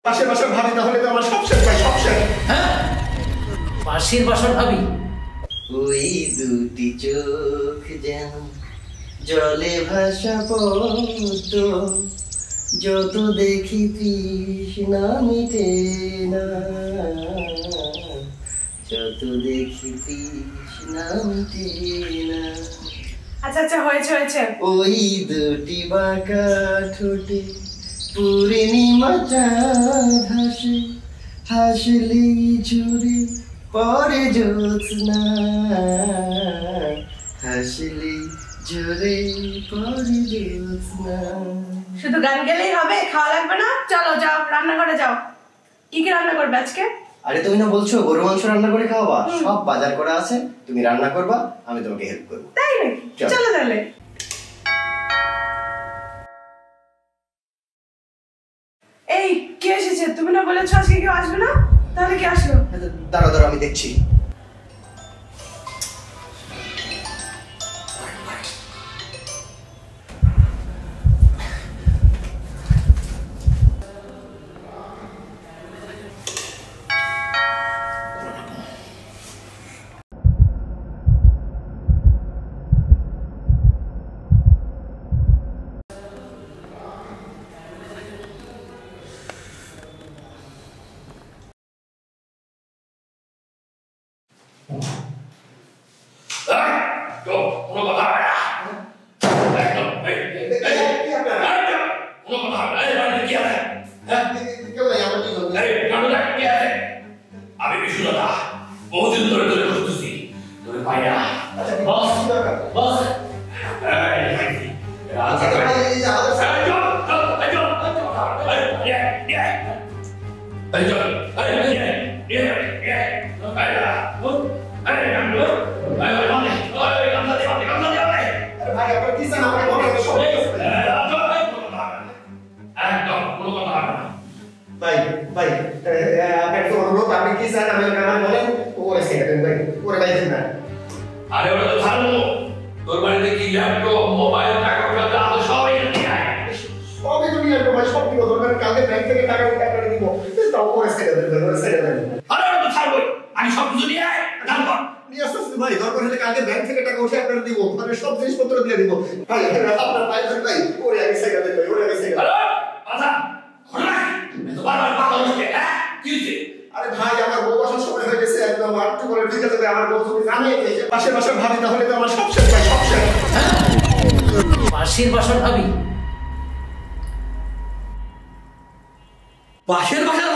পাশের বাসার ভাবি তাহলে তো আমার সব শেষ ভাই, সব শেষ। হ্যাঁ, পাশের বাসার ভাবি? ওই দুটি চোখ যেন জলে ভাসা পদ্ম, যত দেখি তৃষ্ণা মিটে না, যত দেখি তৃষ্ণা মিটে না। আচ্ছা আচ্ছা, হয়েছে হয়েছে। ওই দুটি বাঁকা ঠোঁটে পূর্ণিমা চাঁদ হাসে, হাসলেই ঝরে পরে জ্যোৎস্না, হাসলেই ঝরে পরে জ্যোৎস্না। শুধু গান গেলেই হবে? খাওয়া লাগবে না? চলো যাও, রান্নাঘরে যাও। কি কি রান্না করবে আজকে? আরে তুমি না বলছো গরু মাংস রান্না করে খাওয়াবা? সব বাজার করা আছে, তুমি রান্না করবা, আমি তোমাকে হেল্প করবো। তাই নাকি? চলো তাহলে। এই কে এসেছে? তুমি না বলেছো আজকে কেউ আসবে না, তাহলে কে আসলো? দাঁড়াও দাঁড়াও, আমি দেখছি। বহুদিন ধরে ধরে খুঁজতেছি, ধরে পাই না। বস বস, একদম কোনো কথা হবে না। ভাই ভাই আপনার তো অনুরোধ, আপনি কি চান আমি আমার বলেন, ওরে সেকেন্ড ভাই, ওরে ভাই দেন না। আরে ওটা তো ছাড়বো, তোর বাড়িতে কি ল্যাপটপ, মোবাইল, টাকা পয়সা যা আছে সবই নিয়ে আয়। সবই তো নিয়ে আসবো ভাই, সব দিব, দরকার কালকে ব্যাংক থেকে টাকা উঠে আপনাকে দিব, তাও ওরে সেকেন্ড দেন, ওরে সেকেন্ড দেন। আরে ওটা তো ছাড়বো, আমি সব কিছু নিয়ে আয়, কাম কর। নিয়ে আসতেছি ভাই, দরকার হলে কালকে ব্যাংক থেকে টাকা উঠে আপনাকে দিব, মানে সব জিনিসপত্র দিয়ে দিব ভাই। আপনার ভাই ভাই, ওরে আগে সেকেন্ড দেন ভাই, ওরে আগে সেকেন্ড। হ্যালো আচ্ছা, ঘটনা তো বারবার পাগল হচ্ছে। হ্যাঁ কি হচ্ছে? আরে ভাই আমার বউ আসার সময় হয়ে গেছে, একদম আটটু করে ঠিক আছে। আমার বউ তুমি জানিয়ে দিয়েছে পাশের বাসার ভাবি তাহলে তো আমার সব শেষ ভাই, সব শেষ। হ্যাঁ, পাশের বাসার ভাবি? পাশের বাসার